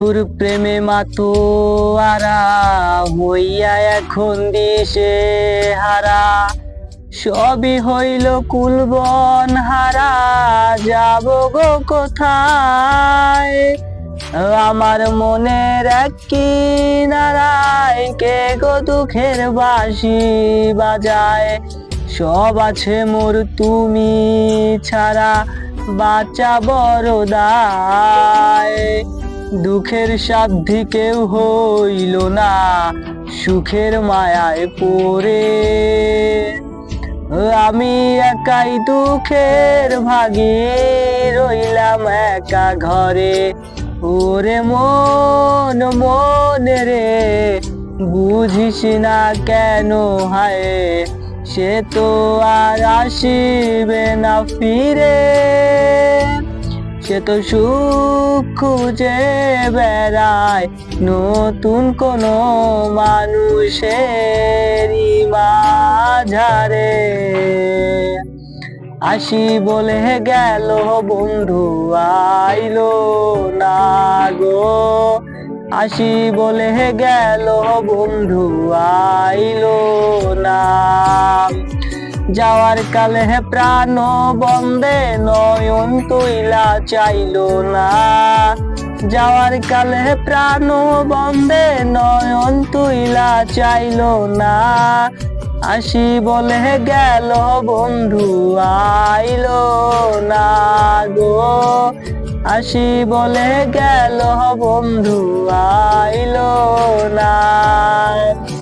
তোর প্রেমে মাতোয়ারা হইয়া এখন দিশে হারা, সবই হইল কুলবন হারা, যাব গো কোথায়? আমার মনের এক কিনারায় কে গো দুঃখের বাঁশি বাজায়। সব আছে মোর তুমি ছাড়া, বাঁচা বড় দায়। দুঃখের সাধ্যি কেউ হইল না, সুখের মায়ায় পড়ে আমি একাই দুঃখের ভাগী রইলাম একা ঘরে। ওরে মন মন রে, বুঝিস না কেন হায়, সে তো আর আসিবে না ফিরে। সে তো সুখ খুঁজে বেড়ায় নতুন কোনো মানুষেরই মাঝারে। আসি বলে গেল বন্ধু আইলো না গো, আসি বলে গেল বন্ধু আইলো না। যাওয়ার কালে প্রাণ বন্দে নয়ন তুইলা চাইলো না, যাওয়ার কালে প্রাণ বন্দে নয়ন তুইলা চাইলো না। আসি বলে গেল বন্ধু আইলো না গো, আসি বলে গেল বন্ধু আইলো না।